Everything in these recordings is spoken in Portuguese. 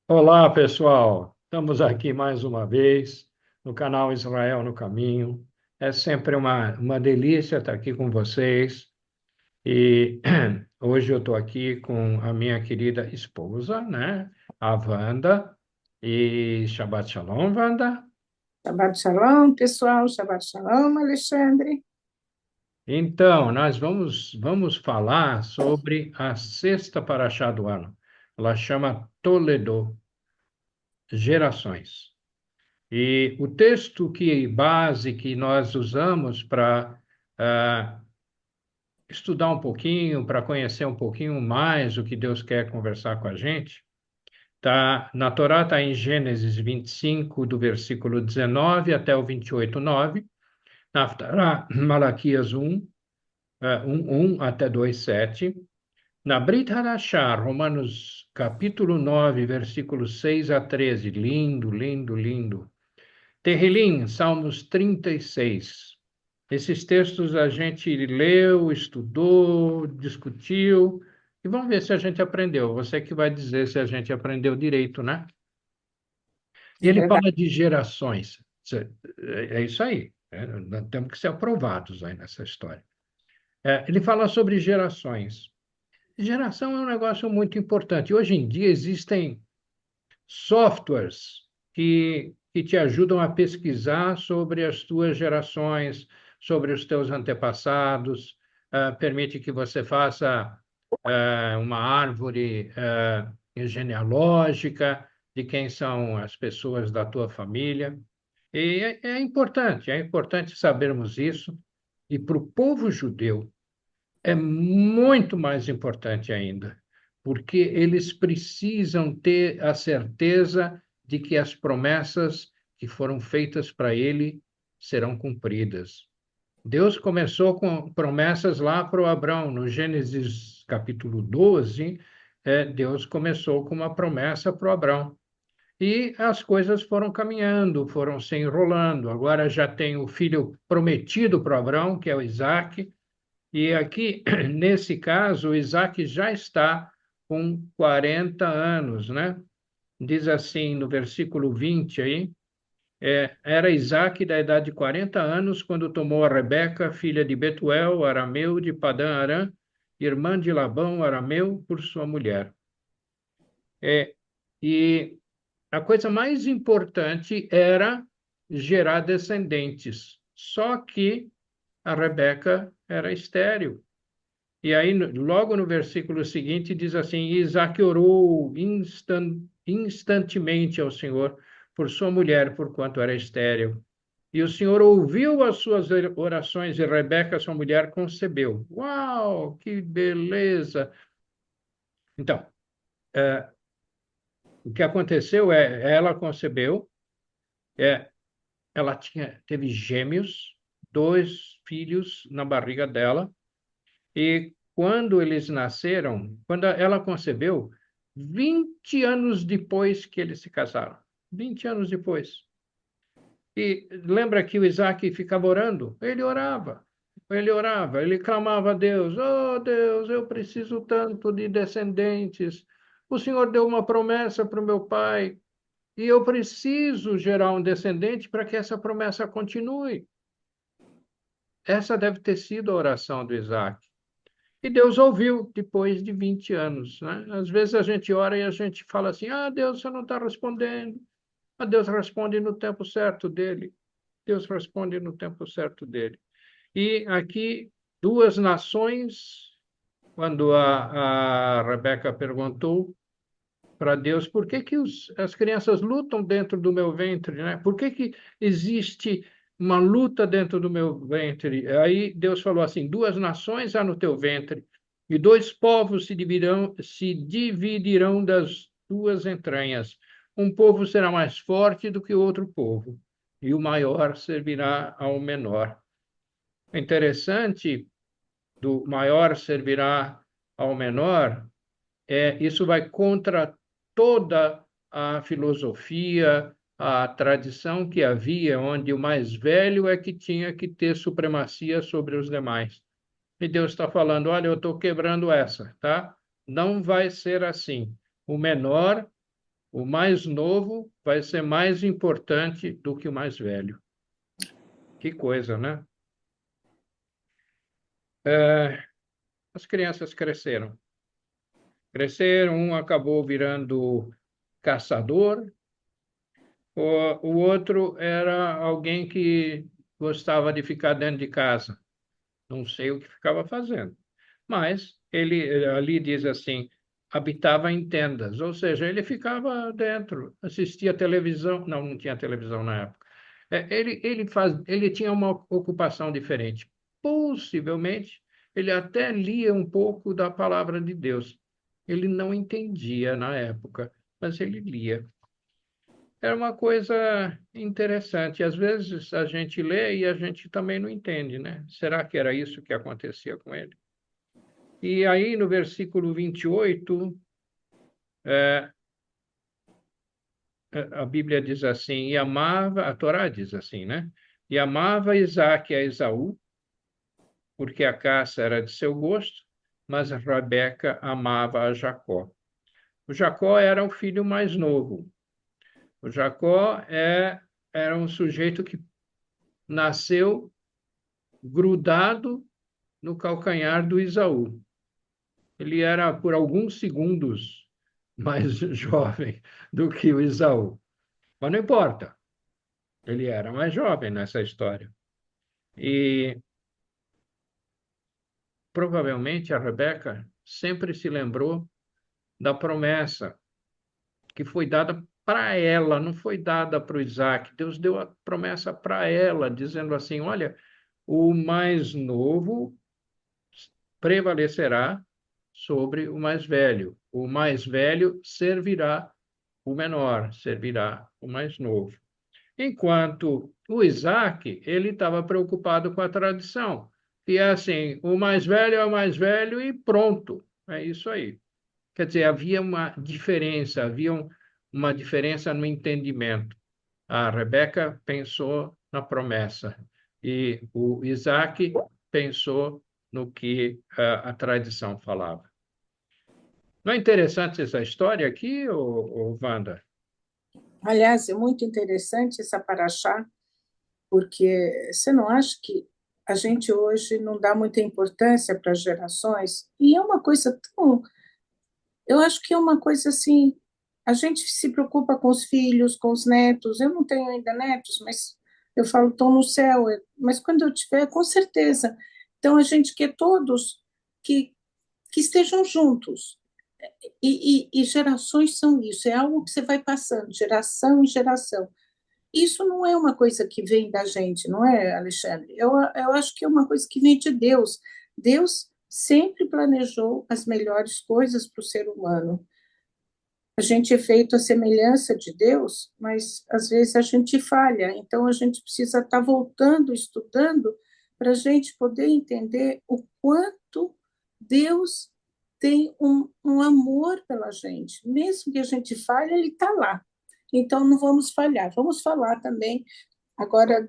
Olá, pessoal. Estamos aqui mais uma vez no canal Israel no Caminho. É sempre uma delícia estar aqui com vocês. E hoje eu estou aqui com a minha querida esposa, né? A Wanda. E Shabbat Shalom, Wanda. Shabbat Shalom, pessoal. Shabbat Shalom, Alexandre. Então, nós vamos falar sobre a sexta paraxá do ano. Ela chama Toledo, Gerações. E o texto base que nós usamos para estudar um pouquinho, para conhecer um pouquinho mais o que Deus quer conversar com a gente, tá na Torá, está em Gênesis 25, do versículo 19 até o 28, 9. Na Haftará, Malaquias 1, 1 até 2, 7. Na Brit Hadashah, Romanos capítulo 9, versículos 6 a 13. Lindo, lindo, lindo. Terrilim, Salmos 36. Esses textos a gente leu, estudou, discutiu, e vamos ver se a gente aprendeu. Você que vai dizer se a gente aprendeu direito, né? E É ele verdade. fala de gerações. É isso aí. Nós temos que ser aprovados aí nessa história. Ele fala sobre gerações. Geração é um negócio muito importante. Hoje em dia existem softwares que te ajudam a pesquisar sobre as tuas gerações, sobre os teus antepassados, permite que você faça uma árvore genealógica de quem são as pessoas da tua família. E é importante sabermos isso. E para o povo judeu é muito mais importante ainda, porque eles precisam ter a certeza de que as promessas que foram feitas para ele serão cumpridas. Deus começou com promessas lá para o Abrão, no Gênesis capítulo 12, Deus começou com uma promessa para o Abrão. E as coisas foram caminhando, foram se enrolando. Agora já tem o filho prometido para Abrão, que é o Isaque, e aqui, nesse caso, o Isaac já está com 40 anos, né? Diz assim no versículo 20 aí, era Isaac da idade de 40 anos quando tomou a Rebeca, filha de Betuel, arameu de Padã Arã, irmã de Labão, arameu, por sua mulher. É, e a coisa mais importante era gerar descendentes, só que a Rebeca era estéril. E aí, logo no versículo seguinte, diz assim: Isaac orou instantemente ao Senhor por sua mulher, porquanto era estéril. E o Senhor ouviu as suas orações e Rebeca, sua mulher, concebeu. Uau, que beleza! Então, o que aconteceu ela concebeu, ela teve gêmeos, dois filhos na barriga dela. E quando eles nasceram, quando ela concebeu, 20 anos depois que eles se casaram. 20 anos depois. E lembra que o Isaac ficava orando? Ele clamava a Deus: Oh Deus, eu preciso tanto de descendentes. O Senhor deu uma promessa para o meu pai e eu preciso gerar um descendente para que essa promessa continue. Essa deve ter sido a oração do Isaac. E Deus ouviu depois de 20 anos, né? Às vezes a gente ora e a gente fala assim: Ah, Deus, você não está respondendo. Mas Deus responde no tempo certo dele. Deus responde no tempo certo dele. E aqui, duas nações, quando a Rebeca perguntou para Deus por que que as crianças lutam dentro do meu ventre, né? Por que que existe uma luta dentro do meu ventre? Aí Deus falou assim: duas nações há no teu ventre, e dois povos se dividirão das tuas entranhas. Um povo será mais forte do que o outro povo, e o maior servirá ao menor. É interessante, do maior servirá ao menor, isso vai contra toda a filosofia, a tradição que havia, onde o mais velho é que tinha que ter supremacia sobre os demais. E Deus está falando: olha, eu estou quebrando essa, tá? Não vai ser assim. O menor, o mais novo vai ser mais importante do que o mais velho. Que coisa, né? As crianças cresceram. Cresceram, um acabou virando caçador, o outro era alguém que gostava de ficar dentro de casa. Não sei o que ficava fazendo. Mas ele ali diz assim, habitava em tendas, ou seja, ele ficava dentro, assistia televisão, não, não tinha televisão na época. Ele tinha uma ocupação diferente. Possivelmente, ele até lia um pouco da palavra de Deus. Ele não entendia na época, mas ele lia. Era uma coisa interessante. Às vezes a gente lê e a gente também não entende, né? Será que era isso que acontecia com ele? E aí, no versículo 28, é, a Bíblia diz assim: e amava, a Torá diz assim, né? E amava Isaque a Esaú, porque a caça era de seu gosto, mas a Rebeca amava a Jacó. O Jacó era o filho mais novo. O Jacó era um sujeito que nasceu grudado no calcanhar do Esaú. Ele era, por alguns segundos, mais jovem do que o Esaú. Mas não importa, ele era mais jovem nessa história. E provavelmente a Rebeca sempre se lembrou da promessa que foi dada para ela, não foi dada para o Isaac. Deus deu a promessa para ela, dizendo assim: olha, o mais novo prevalecerá sobre o mais velho. O mais velho servirá o menor, servirá o mais novo. Enquanto o Isaac, ele estava preocupado com a tradição. E é assim, o mais velho é o mais velho e pronto. É isso aí. Quer dizer, havia uma diferença, uma diferença no entendimento. A Rebeca pensou na promessa e o Isaac pensou no que a tradição falava. Não é interessante essa história aqui, Wanda? Aliás, é muito interessante essa paraxá, porque você não acha que a gente hoje não dá muita importância para as gerações? E é uma coisa tão. Eu acho que é uma coisa assim. A gente se preocupa com os filhos, com os netos. Eu não tenho ainda netos, mas eu falo, estão no céu. Mas quando eu tiver, com certeza. Então a gente quer todos que, que estejam juntos. E gerações são isso, é algo que você vai passando, geração em geração. Isso não é uma coisa que vem da gente, não é, Alexandre? Eu acho que é uma coisa que vem de Deus. Deus sempre planejou as melhores coisas para o ser humano. A gente é feito à semelhança de Deus, mas às vezes a gente falha, então a gente precisa estar voltando, estudando, para a gente poder entender o quanto Deus tem um amor pela gente. Mesmo que a gente falhe, Ele está lá. Então não vamos falhar. Vamos falar também agora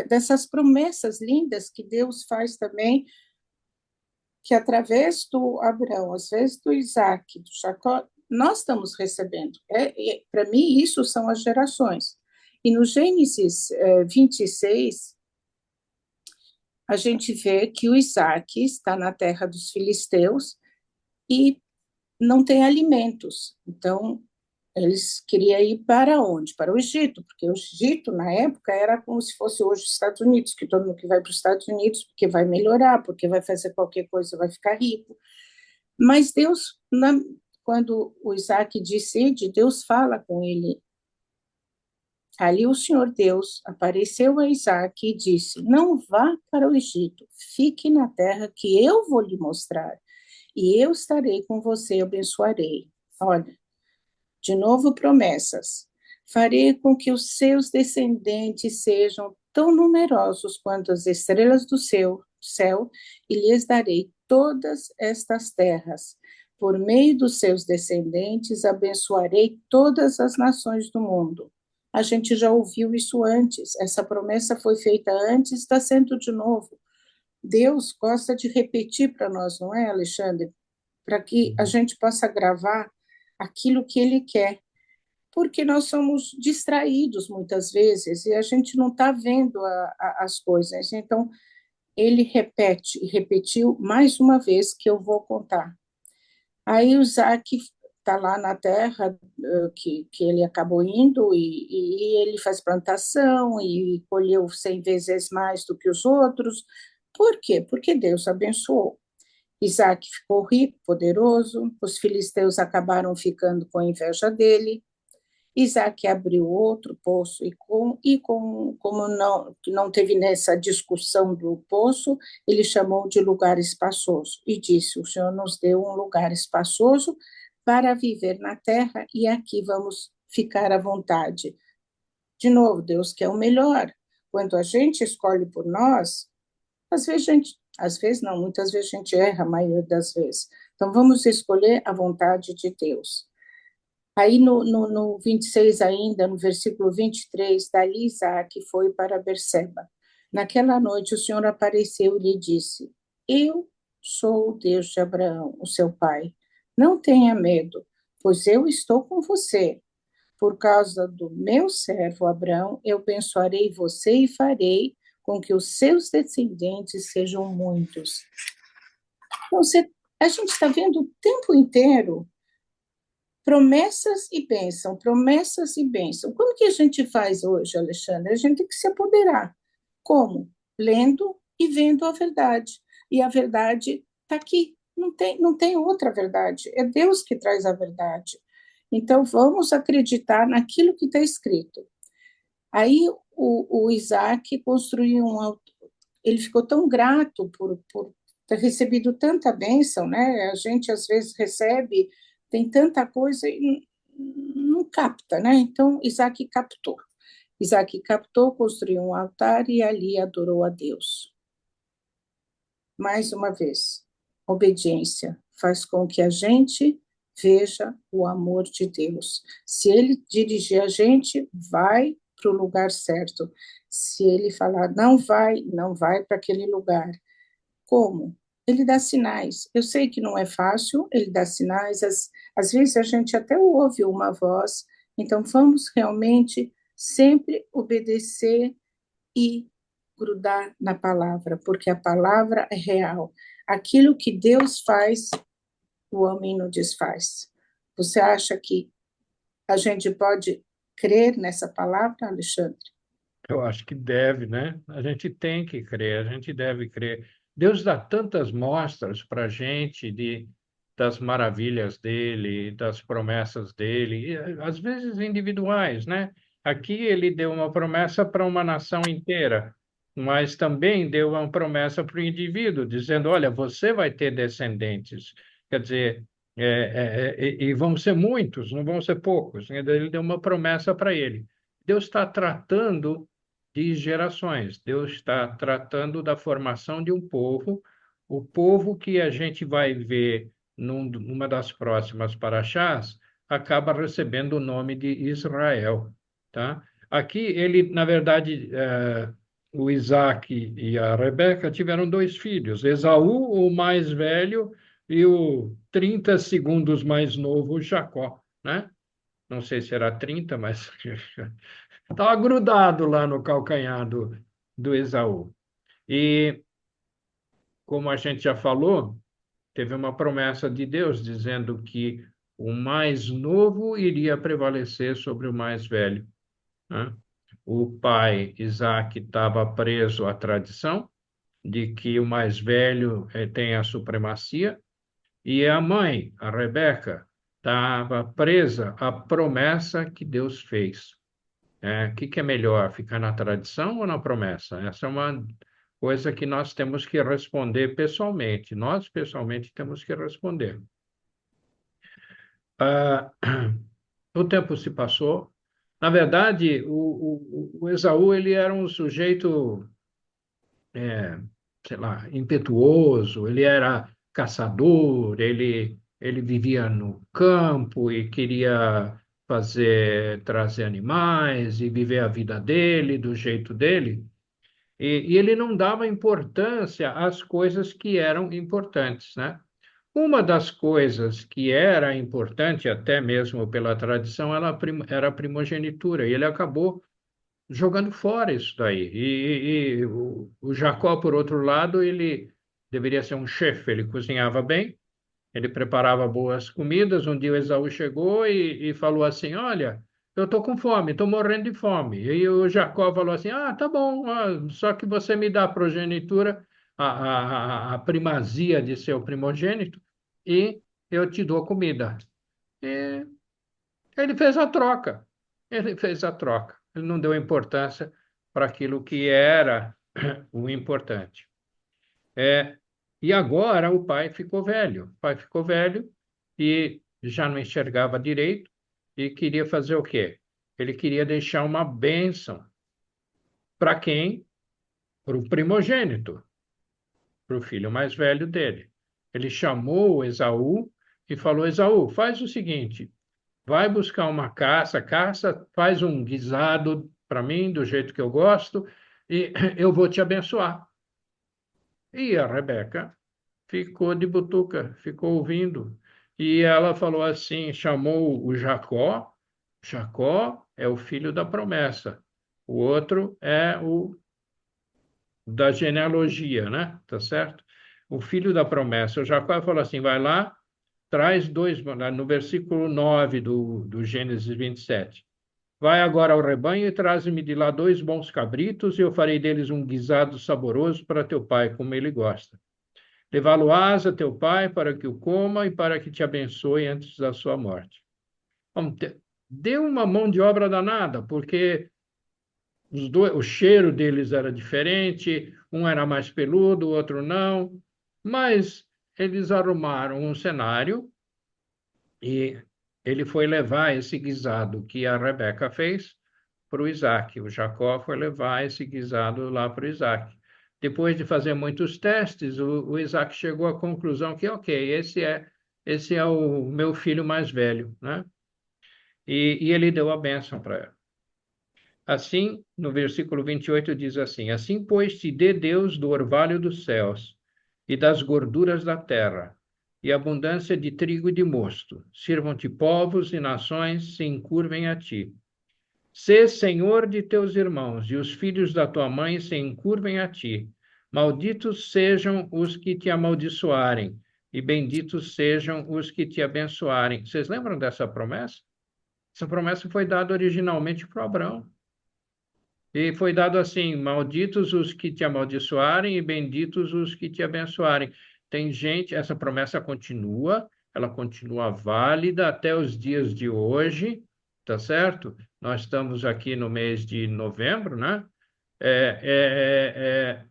dessas promessas lindas que Deus faz também, que através do Abraão, às vezes do Isaac, do Jacó, nós estamos recebendo. Para mim, isso são as gerações. E no Gênesis 26, a gente vê que o Isaac está na terra dos filisteus e não tem alimentos. Então, eles queriam ir para onde? Para o Egito, porque o Egito, na época, era como se fosse hoje os Estados Unidos, que todo mundo que vai para os Estados Unidos, porque vai melhorar, porque vai fazer qualquer coisa, vai ficar rico. Mas Deus, quando o Isaac decide, Deus fala com ele. Ali o Senhor Deus apareceu a Isaac e disse: não vá para o Egito, fique na terra que eu vou lhe mostrar, e eu estarei com você e abençoarei. Olha, de novo promessas. Farei com que os seus descendentes sejam tão numerosos quanto as estrelas do céu, e lhes darei todas estas terras. Por meio dos seus descendentes, abençoarei todas as nações do mundo. A gente já ouviu isso antes, essa promessa foi feita antes, está sendo de novo. Deus gosta de repetir para nós, não é, Alexandre? Para que a gente possa gravar aquilo que Ele quer. porque nós somos distraídos muitas vezes e a gente não está vendo as coisas. Então, ele repete, e repetiu mais uma vez que eu vou contar. Aí o Isaac está lá na terra que ele acabou indo e ele faz plantação e colheu 100 vezes mais do que os outros. Por quê? Porque Deus abençoou. Isaac ficou rico, poderoso, os filisteus acabaram ficando com inveja dele. Isaac abriu outro poço como não teve nessa discussão do poço, ele chamou de lugar espaçoso e disse: o Senhor nos deu um lugar espaçoso para viver na terra e aqui vamos ficar à vontade. De novo, Deus quer o melhor. Quando a gente escolhe por nós, às vezes não, muitas vezes a gente erra, a maioria das vezes. Então vamos escolher a vontade de Deus. Aí no 26 ainda, no versículo 23, dali Isaac foi para Berseba. Naquela noite o Senhor apareceu e lhe disse: eu sou o Deus de Abraão, o seu pai. Não tenha medo, pois eu estou com você. Por causa do meu servo Abraão, eu abençoarei você e farei com que os seus descendentes sejam muitos. Então, a gente está vendo o tempo inteiro promessas e bênção, promessas e bênção. Como que a gente faz hoje, Alexandre? A gente tem que se apoderar. Como? Lendo e vendo a verdade. E a verdade está aqui. Não tem outra verdade. É Deus que traz a verdade. Então, vamos acreditar naquilo que está escrito. Aí, o Isaac construiu ele ficou tão grato por ter recebido tanta bênção, né? A gente, às vezes, recebe, tem tanta coisa e não capta, né? Então, Isaac captou. Isaac captou, construiu um altar e ali adorou a Deus. Mais uma vez, obediência faz com que a gente veja o amor de Deus. Se ele dirigir a gente, vai para o lugar certo. Se ele falar não vai para aquele lugar. Como? Ele dá sinais. Eu sei que não é fácil, ele dá sinais. Às vezes a gente até ouve uma voz. Então vamos realmente sempre obedecer e grudar na palavra, porque a palavra é real. Aquilo que Deus faz, o homem não desfaz. Você acha que a gente pode crer nessa palavra, Alexandre? Eu acho que deve, né? A gente tem que crer, a gente deve crer. Deus dá tantas mostras para a gente das maravilhas dele, das promessas dele, e, às vezes individuais, né? Aqui ele deu uma promessa para uma nação inteira, mas também deu uma promessa para o indivíduo, dizendo: olha, você vai ter descendentes. Quer dizer, e vão ser muitos, não vão ser poucos. Ele deu uma promessa para ele. Deus está tratando de gerações. Deus está tratando da formação de um povo, o povo que a gente vai ver numa das próximas paraxás, acaba recebendo o nome de Israel, tá? Aqui ele, na verdade, o Isaac e a Rebeca tiveram dois filhos, Esaú, o mais velho, e o 30 segundos mais novo, Jacó, né? Não sei se era 30, mas estava grudado lá no calcanhar do Esaú. E, como a gente já falou, teve uma promessa de Deus dizendo que o mais novo iria prevalecer sobre o mais velho, né? O pai, Isaac, estava preso à tradição de que o mais velho tem a supremacia, e a mãe, a Rebeca, estava presa à promessa que Deus fez. O que é melhor, ficar na tradição ou na promessa? Essa é uma coisa que nós temos que responder pessoalmente. Nós, pessoalmente, temos que responder. Ah, o tempo se passou. Na verdade, o Esaú ele era um sujeito, é, sei lá, impetuoso, ele era caçador, ele vivia no campo e queria trazer animais e viver a vida dele, do jeito dele. E ele não dava importância às coisas que eram importantes, né? Uma das coisas que era importante, até mesmo pela tradição, era a primogenitura, e ele acabou jogando fora isso daí. E o Jacó, por outro lado, ele deveria ser um chefe, ele cozinhava bem, ele preparava boas comidas. Um dia o Esaú chegou e falou assim: Olha, eu estou com fome, estou morrendo de fome. E o Jacó falou assim: Ah, tá bom, só que você me dá a progenitura, a primazia de ser o primogênito, e eu te dou comida. E ele fez a troca. Ele fez a troca. Ele não deu importância para aquilo que era o importante. É, e agora o pai ficou velho. O pai ficou velho e já não enxergava direito e queria fazer o quê? Ele queria deixar uma bênção. Para quem? Para o primogênito, para o filho mais velho dele. Ele chamou Esaú e falou: Esaú, faz o seguinte, vai buscar uma caça, faz um guisado para mim, do jeito que eu gosto, e eu vou te abençoar. E a Rebeca ficou de butuca, ficou ouvindo. E ela falou assim, chamou o Jacó. Jacó é o filho da promessa. O outro é o da genealogia, né? Tá certo? O filho da promessa. O Jacó falou assim, vai lá, traz dois, no versículo 9 do Gênesis 27. Vai agora ao rebanho e traze-me de lá dois bons cabritos, e eu farei deles um guisado saboroso para teu pai, como ele gosta. Levá-lo-ás a teu pai para que o coma e para que te abençoe antes da sua morte. Vamos ter, deu uma mão de obra danada, porque o cheiro deles era diferente, um era mais peludo, o outro não, mas eles arrumaram um cenário e ele foi levar esse guisado que a Rebeca fez para o Isaac. O Jacó foi levar esse guisado lá para o Isaac. Depois de fazer muitos testes, o Isaac chegou à conclusão que, ok, esse é o meu filho mais velho, né? E ele deu a bênção para ela. Assim, no versículo 28 diz assim: Assim, pois, te dê Deus do orvalho dos céus e das gorduras da terra, e abundância de trigo e de mosto. Sirvam-te povos e nações se encurvem a ti. Sê senhor de teus irmãos, e os filhos da tua mãe se encurvem a ti. Malditos sejam os que te amaldiçoarem, e benditos sejam os que te abençoarem. Vocês lembram dessa promessa? Essa promessa foi dada originalmente para Abraão. E foi dado assim: malditos os que te amaldiçoarem, e benditos os que te abençoarem. Tem gente, essa promessa continua, ela continua válida até os dias de hoje, tá certo? Nós estamos aqui no mês de novembro, né? É,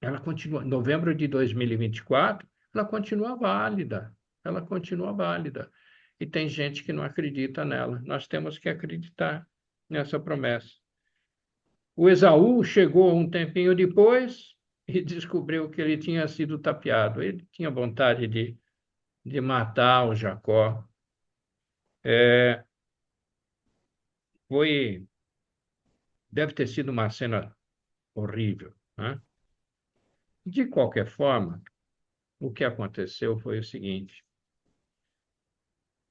ela continua, novembro de 2024, ela continua válida, ela continua válida. E tem gente que não acredita nela. Nós temos que acreditar nessa promessa. O Esaú chegou um tempinho depois e descobriu que ele tinha sido tapeado. Ele tinha vontade de matar o Jacó. É, foi, deve ter sido uma cena horrível, né? De qualquer forma, o que aconteceu foi o seguinte: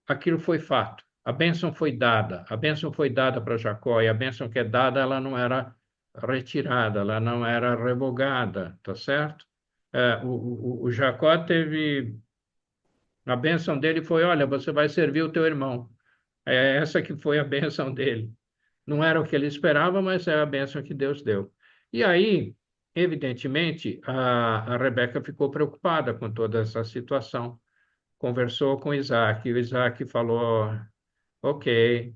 aquilo foi fato. A bênção foi dada. A bênção foi dada para Jacó, e a bênção que é dada, ela não era retirada, ela não era revogada, tá certo? O Jacó teve. A bênção dele foi: olha, você vai servir o teu irmão. É essa que foi a bênção dele. Não era o que ele esperava, mas é a bênção que Deus deu. E aí, evidentemente, a Rebeca ficou preocupada com toda essa situação. Conversou com Isaac, e o Isaac falou: ok,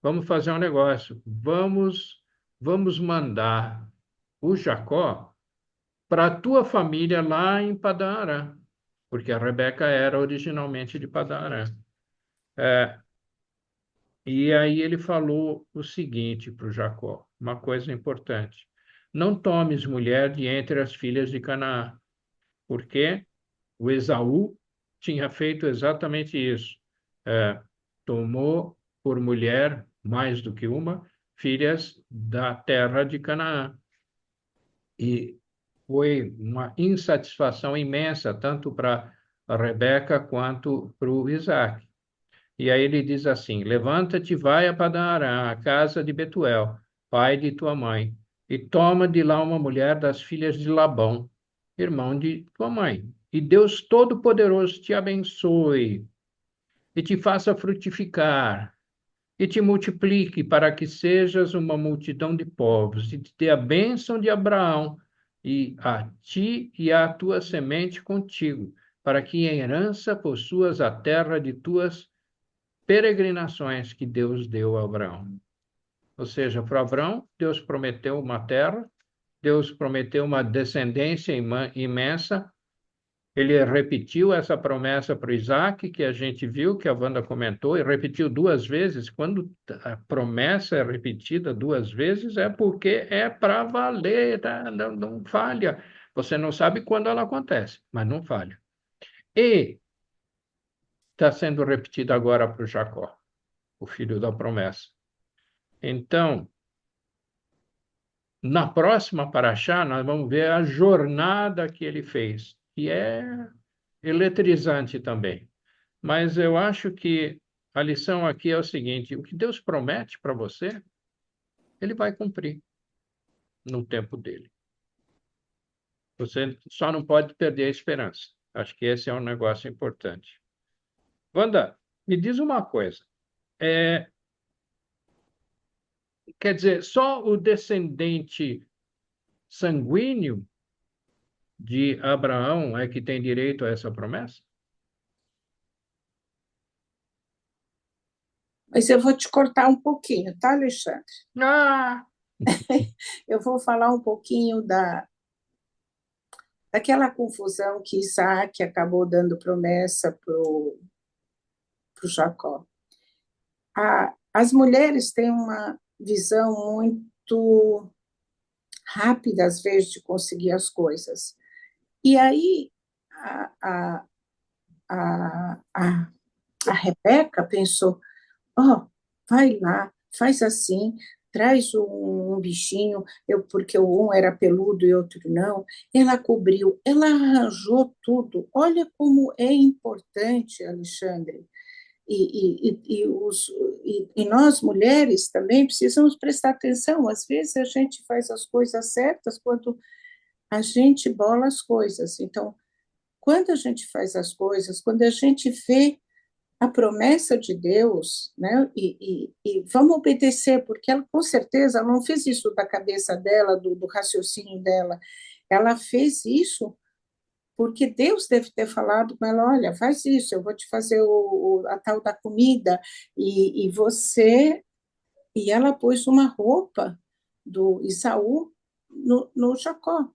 vamos fazer um negócio, vamos mandar o Jacó para a tua família lá em Padã Arã, porque a Rebeca era originalmente de Padã Arã. É, e aí ele falou o seguinte para o Jacó, uma coisa importante: não tomes mulher de entre as filhas de Canaã, porque o Esaú tinha feito exatamente isso. É, tomou por mulher, mais do que uma, filhas da terra de Canaã. E foi uma insatisfação imensa, tanto para a Rebeca quanto para o Isaac. E aí ele diz assim: levanta-te, vai a Padan-aram, a casa de Betuel, pai de tua mãe, e toma de lá uma mulher das filhas de Labão, irmão de tua mãe. E Deus Todo-Poderoso te abençoe e te faça frutificar e te multiplique para que sejas uma multidão de povos, e te dê a bênção de Abraão, e a ti e à tua semente contigo, para que em herança possuas a terra de tuas peregrinações que Deus deu a Abraão. Ou seja, para Abraão, Deus prometeu uma terra, Deus prometeu uma descendência imensa. Ele repetiu essa promessa para o Isaac, que a gente viu, que a Wanda comentou, e repetiu duas vezes. Quando a promessa é repetida duas vezes, é porque é para valer, tá? Não, não falha. Você não sabe quando ela acontece, mas não falha. E está sendo repetida agora para o Jacó, o filho da promessa. Então, na próxima paraxá, nós vamos ver a jornada que ele fez, e é eletrizante também. Mas eu acho que a lição aqui é o seguinte: o que Deus promete para você, ele vai cumprir no tempo dele. Você só não pode perder a esperança. Acho que esse é um negócio importante. Wanda, me diz uma coisa. É, quer dizer, só o descendente sanguíneo de Abraão é que tem direito a essa promessa? Mas eu vou te cortar um pouquinho, tá, Alexandre? Ah! Eu vou falar um pouquinho daquela confusão que Isaac acabou dando promessa para o Jacó. As mulheres têm uma visão muito rápida, às vezes, de conseguir as coisas. E aí, a, a, a, a Rebeca pensou: ó, oh, vai lá, faz assim, traz um bichinho, porque um era peludo e outro não. Ela cobriu, ela arranjou tudo. Olha como é importante, Alexandre. E nós, mulheres, também precisamos prestar atenção. Às vezes a gente faz as coisas certas quando a gente bola as coisas. Então, quando a gente faz as coisas, quando a gente vê a promessa de Deus, né? E vamos obedecer, porque ela, com certeza, ela não fez isso da cabeça dela, do raciocínio dela. Ela fez isso porque Deus deve ter falado com ela: olha, faz isso, eu vou te fazer a tal da comida, e você. E ela pôs uma roupa do Isaú no Jacó.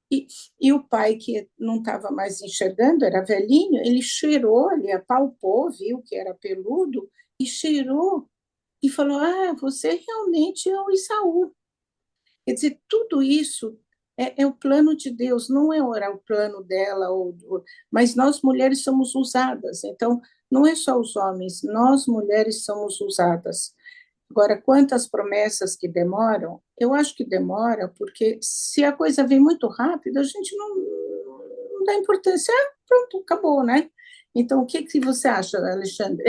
E o pai, que não estava mais enxergando, era velhinho, ele cheirou, ele apalpou, viu que era peludo, e cheirou, e falou: ah, você realmente é o Isaú. Quer dizer, tudo isso é o plano de Deus, não era o plano dela, mas nós mulheres somos usadas, então não é só os homens, nós mulheres somos usadas. Agora, quantas promessas que demoram? Eu acho que demora, porque se a coisa vem muito rápido, a gente não dá importância. Ah, pronto, acabou, né? Então, o que, que você acha, Alexandre?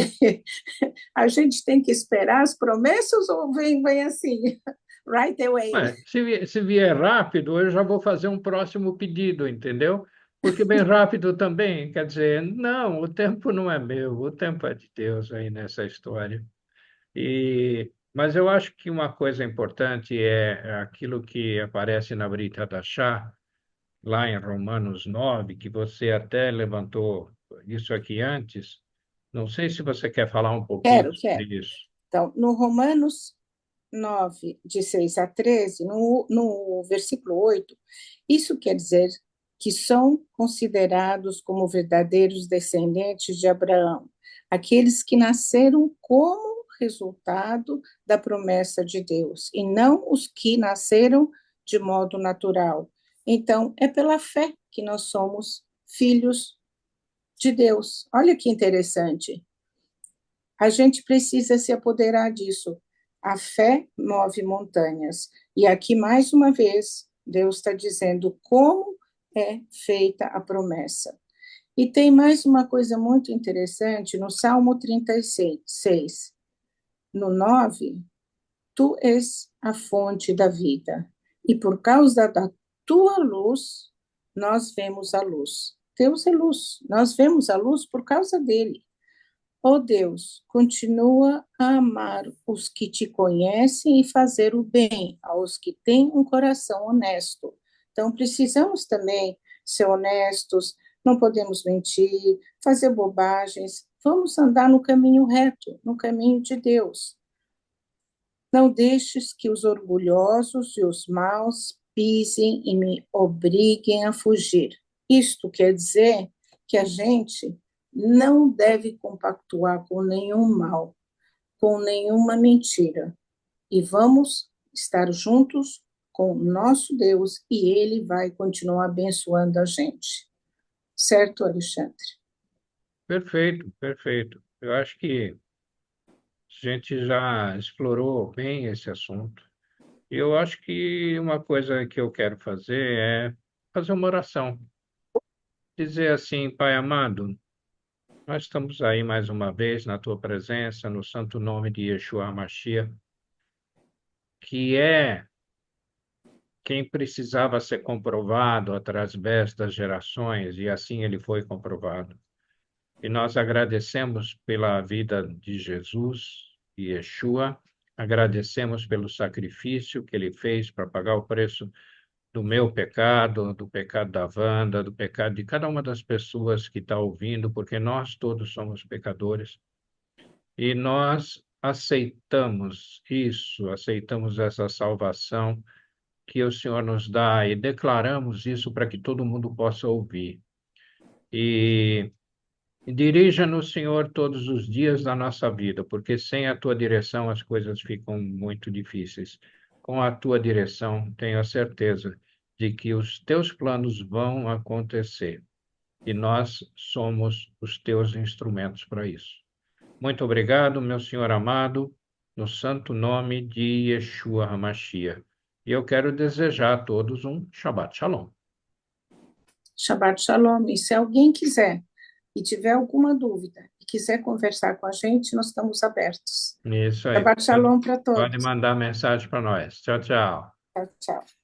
A gente tem que esperar as promessas ou vem assim, right away? Se vier rápido, eu já vou fazer um próximo pedido, entendeu? Porque bem rápido também, quer dizer, não, o tempo não é meu, o tempo é de Deus aí nessa história. Mas eu acho que uma coisa importante é aquilo que aparece na Brita da Chá, lá em Romanos 9, que você até levantou isso aqui antes. Não sei se você quer falar um pouquinho Quero, sobre quero. isso. Então, no Romanos 9, de 6 a 13, no versículo 8, isso quer dizer que são considerados como verdadeiros descendentes de Abraão, aqueles que nasceram como resultado da promessa de Deus, e não os que nasceram de modo natural. Então, é pela fé que nós somos filhos de Deus. Olha que interessante. A gente precisa se apoderar disso. A fé move montanhas. E aqui, mais uma vez, Deus está dizendo como é feita a promessa. E tem mais uma coisa muito interessante no Salmo 36, no 9, tu és a fonte da vida, e por causa da tua luz, nós vemos a luz. Deus é luz, nós vemos a luz por causa dele. Ó Deus, continua a amar os que te conhecem e fazer o bem aos que têm um coração honesto. Então, precisamos também ser honestos, não podemos mentir, fazer bobagens. Vamos andar no caminho reto, no caminho de Deus. Não deixes que os orgulhosos e os maus pisem e me obriguem a fugir. Isto quer dizer que a gente não deve compactuar com nenhum mal, com nenhuma mentira. E vamos estar juntos com o nosso Deus e Ele vai continuar abençoando a gente. Certo, Alexandre? Perfeito, perfeito. Eu acho que a gente já explorou bem esse assunto. Eu acho que uma coisa que eu quero fazer é fazer uma oração. Dizer assim, Pai amado, nós estamos aí mais uma vez na tua presença, no santo nome de Yeshua HaMashiach, que é quem precisava ser comprovado através das gerações, e assim ele foi comprovado. E nós agradecemos pela vida de Jesus e Yeshua, agradecemos pelo sacrifício que ele fez para pagar o preço do meu pecado, do pecado da Wanda, do pecado de cada uma das pessoas que está ouvindo, porque nós todos somos pecadores. E nós aceitamos isso, aceitamos essa salvação que o Senhor nos dá e declaramos isso para que todo mundo possa ouvir. E dirija-nos, Senhor, todos os dias da nossa vida, porque sem a tua direção as coisas ficam muito difíceis. Com a tua direção, tenho a certeza de que os teus planos vão acontecer e nós somos os teus instrumentos para isso. Muito obrigado, meu Senhor amado, no santo nome de Yeshua HaMashiach. E eu quero desejar a todos um Shabbat Shalom. Shabbat Shalom. E se alguém quiser e tiver alguma dúvida e quiser conversar com a gente, nós estamos abertos. Isso aí. Shabbat Shalom para Pode todos. mandar mensagem para nós. Tchau, tchau. Tchau, tchau.